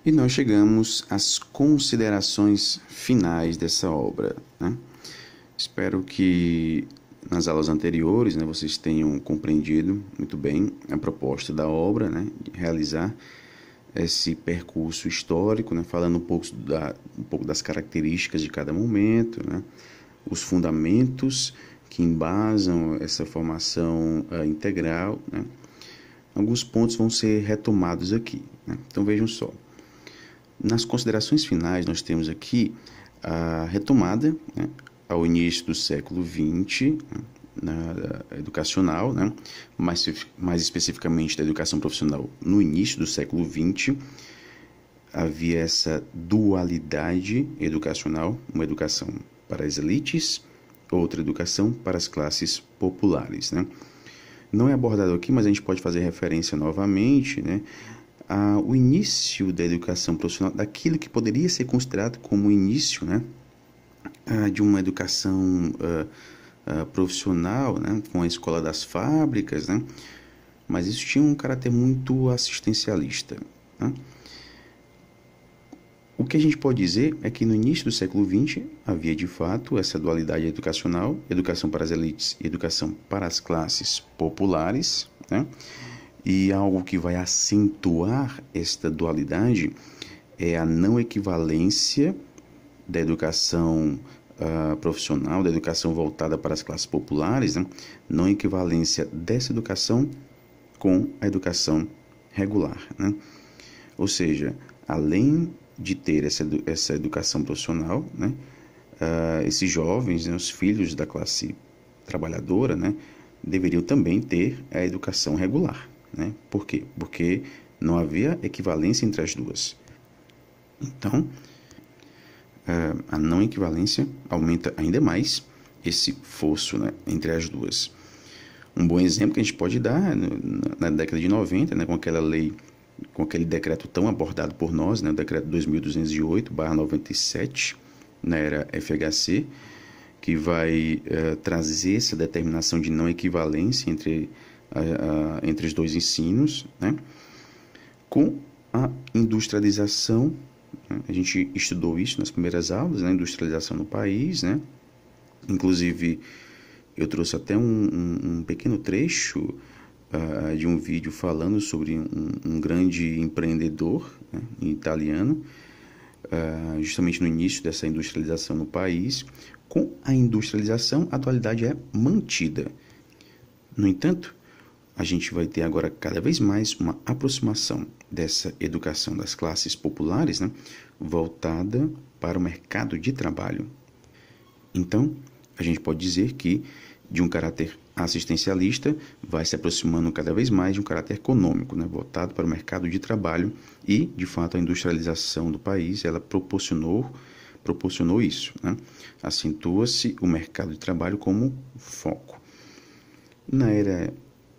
E nós chegamos às considerações finais dessa obra, né? Espero que nas aulas anteriores, né, vocês tenham compreendido muito bem a proposta da obra, né, de realizar esse percurso histórico, né, falando um pouco das características de cada momento, né, os fundamentos que embasam essa formação integral, né. Alguns pontos vão ser retomados aqui, né. Então vejam só. Nas considerações finais, nós temos aqui a retomada, né, ao início do século XX, na educacional, né, mais especificamente da educação profissional no início do século XX, havia essa dualidade educacional, uma educação para as elites, outra educação para as classes populares, né. Não é abordado aqui, mas a gente pode fazer referência novamente, né, o início da educação profissional, daquilo que poderia ser considerado como o início, né, de uma educação profissional, né, com a escola das fábricas, né, mas isso tinha um caráter muito assistencialista, né. O que a gente pode dizer é que no início do século XX havia de fato essa dualidade educacional, educação para as elites e educação para as classes populares, né. E algo que vai acentuar esta dualidade é a não equivalência da educação profissional, da educação voltada para as classes populares, né? Não equivalência dessa educação com a educação regular, né? Ou seja, além de ter essa educação profissional, né? Esses jovens, né, os filhos da classe trabalhadora, né, deveriam também ter a educação regular, né? Por quê? Porque não havia equivalência entre as duas. Então, a não equivalência aumenta ainda mais esse fosso, né, entre as duas. Um bom exemplo que a gente pode dar na década de 90, né, com aquela lei, com aquele decreto tão abordado por nós, né, o decreto 2208/97, na era FHC, que vai trazer essa determinação de não equivalência entre os dois ensinos, né, com a industrialização. A gente estudou isso nas primeiras aulas, né? Industrialização no país, né? Inclusive, eu trouxe até um pequeno trecho de um vídeo falando sobre um grande empreendedor, né, italiano, justamente no início dessa industrialização no país. Com a industrialização, a dualidade é mantida. No entanto, a gente vai ter agora cada vez mais uma aproximação dessa educação das classes populares, né, voltada para o mercado de trabalho. Então, a gente pode dizer que de um caráter assistencialista vai se aproximando cada vez mais de um caráter econômico, né, voltado para o mercado de trabalho e, de fato, a industrialização do país, ela proporcionou isso, né? Acentua-se o mercado de trabalho como foco. Na era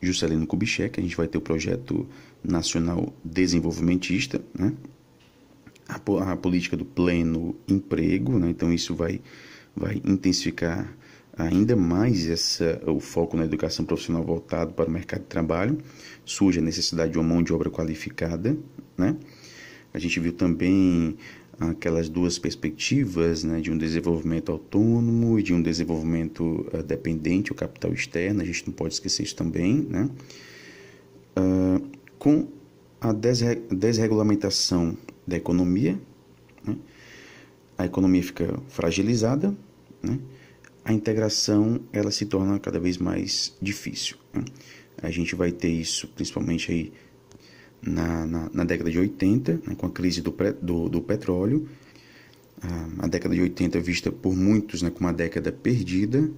Juscelino Kubitschek, a gente vai ter o projeto nacional desenvolvimentista, né? A política do pleno emprego, né? Então isso vai intensificar ainda mais o foco na educação profissional voltado para o mercado de trabalho. Surge a necessidade de uma mão de obra qualificada, né? A gente viu também aquelas duas perspectivas, né, de um desenvolvimento autônomo e de um desenvolvimento dependente, o capital externo, a gente não pode esquecer isso também, né? Com a desregulamentação da economia, né, a economia fica fragilizada, né? A integração ela se torna cada vez mais difícil, né? A gente vai ter isso principalmente aí na década de 80, né, com a crise do petróleo. A década de 80 é vista por muitos, né, como uma década perdida.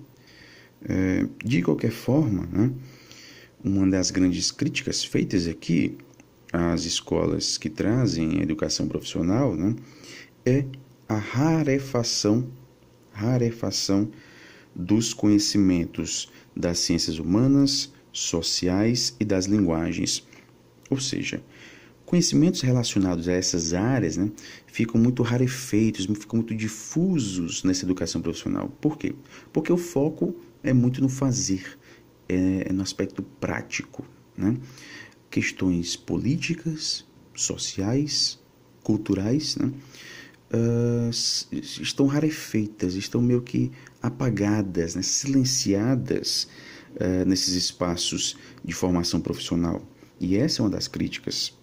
De qualquer forma, né, uma das grandes críticas feitas aqui às escolas que trazem educação profissional, né, é a rarefação dos conhecimentos das ciências humanas, sociais e das linguagens. Ou seja, conhecimentos relacionados a essas áreas, né, ficam muito rarefeitos, ficam muito difusos nessa educação profissional. Por quê? Porque o foco é muito no fazer, no aspecto prático, né? Questões políticas, sociais, culturais, né, estão rarefeitas, estão meio que apagadas, né, silenciadas nesses espaços de formação profissional. E essa é uma das críticas.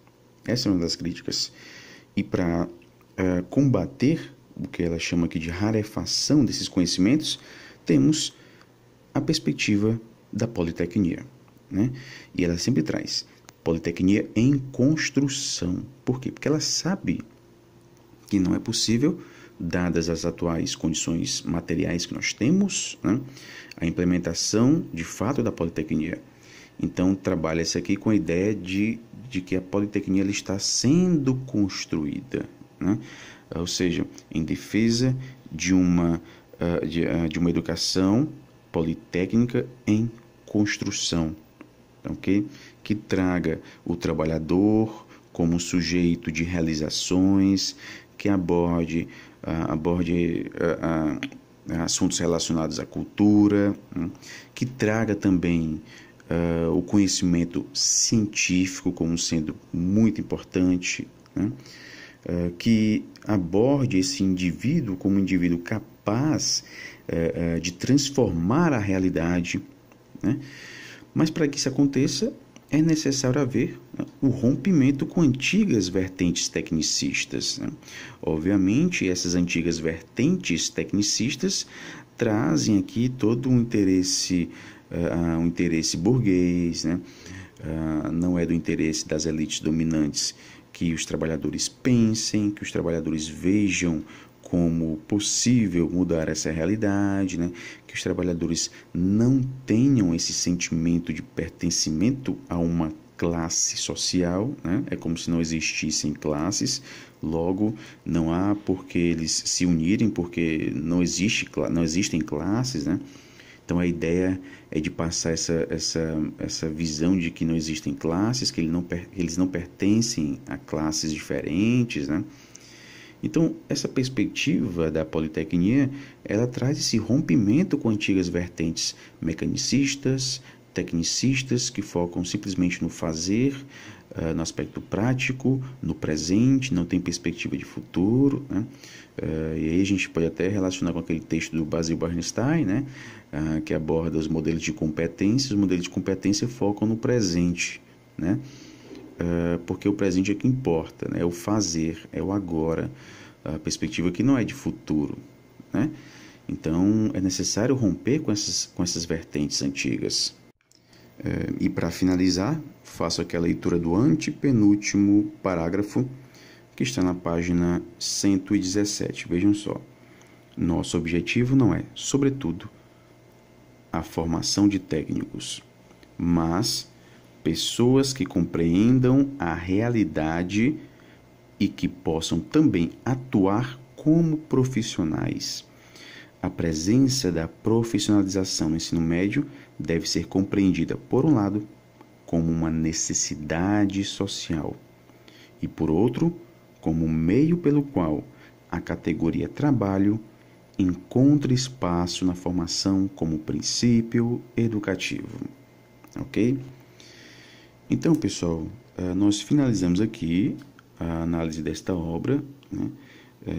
E para combater o que ela chama aqui de rarefação desses conhecimentos, temos a perspectiva da politecnia, né? E ela sempre traz politecnia em construção. Por quê? Porque ela sabe que não é possível, dadas as atuais condições materiais que nós temos, né, a implementação de fato da politecnia. Então, trabalha-se aqui com a ideia de que a politecnia ela está sendo construída, né? Ou seja, em defesa de uma educação politécnica em construção, okay? Que traga o trabalhador como sujeito de realizações, que aborde assuntos relacionados à cultura, né? Que traga também o conhecimento científico como sendo muito importante, né? Que aborde esse indivíduo como um indivíduo capaz de transformar a realidade, né? Mas para que isso aconteça, é necessário haver, né, o rompimento com antigas vertentes tecnicistas, né? Obviamente, essas antigas vertentes tecnicistas trazem aqui todo um interesse burguês, né? Não é do interesse das elites dominantes que os trabalhadores pensem, que os trabalhadores vejam como possível mudar essa realidade, né? Que os trabalhadores não tenham esse sentimento de pertencimento a uma classe social, né? É como se não existissem classes, logo não há por que eles se unirem, porque não existem classes, né? Então a ideia é de passar essa visão de que não existem classes, que eles não pertencem a classes diferentes, né? Então, essa perspectiva da politecnia, ela traz esse rompimento com antigas vertentes mecanicistas, tecnicistas, que focam simplesmente no fazer, no aspecto prático, no presente, não tem perspectiva de futuro, né? E aí a gente pode até relacionar com aquele texto do Basil Bernstein, né? Que aborda os modelos de competência. Os modelos de competência focam no presente, né? Porque o presente é que importa, né? É o fazer, é o agora, a perspectiva que não é de futuro, né? Então é necessário romper com essas vertentes antigas. E para finalizar, faço aquela leitura do antepenúltimo parágrafo que está na página 117. Vejam só, nosso objetivo não é, sobretudo, a formação de técnicos, mas pessoas que compreendam a realidade e que possam também atuar como profissionais. A presença da profissionalização no ensino médio deve ser compreendida, por um lado, como uma necessidade social e, por outro, como um meio pelo qual a categoria trabalho encontra espaço na formação como princípio educativo. Ok? Então, pessoal, nós finalizamos aqui a análise desta obra, né?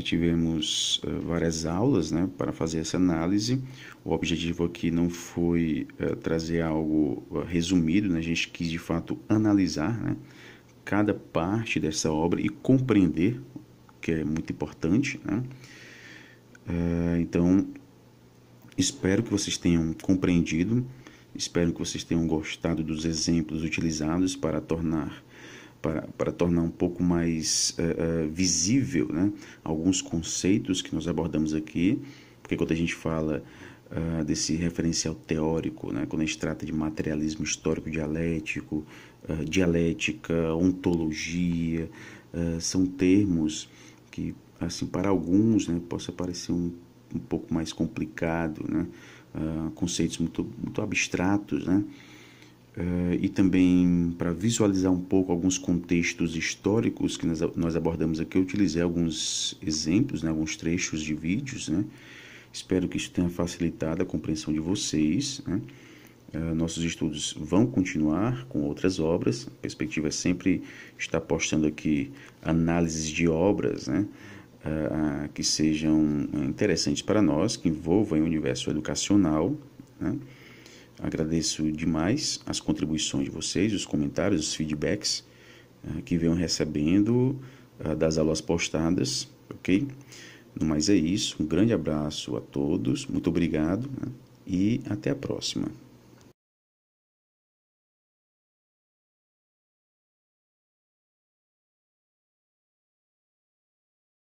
Tivemos várias aulas, né, para fazer essa análise. O objetivo aqui não foi trazer algo resumido, né? A gente quis, de fato, analisar, né, cada parte dessa obra e compreender, que é muito importante, né? Então, espero que vocês tenham compreendido. Espero que vocês tenham gostado dos exemplos utilizados para tornar um pouco mais visível, né, alguns conceitos que nós abordamos aqui, porque quando a gente fala desse referencial teórico, né, quando a gente trata de materialismo histórico dialético, dialética, ontologia, são termos que, assim, para alguns, né, possa parecer um pouco mais complicado, né, conceitos muito abstratos, né? E também para visualizar um pouco alguns contextos históricos que nós abordamos aqui, eu utilizei alguns exemplos, né, alguns trechos de vídeos, né? Espero que isso tenha facilitado a compreensão de vocês, né? Nossos estudos vão continuar com outras obras. A perspectiva é sempre estar postando aqui análises de obras, né, que sejam interessantes para nós, que envolvam o universo educacional, né. Agradeço demais as contribuições de vocês, os comentários, os feedbacks que venham recebendo das aulas postadas, ok? No mais é isso, um grande abraço a todos, muito obrigado, né, e até a próxima.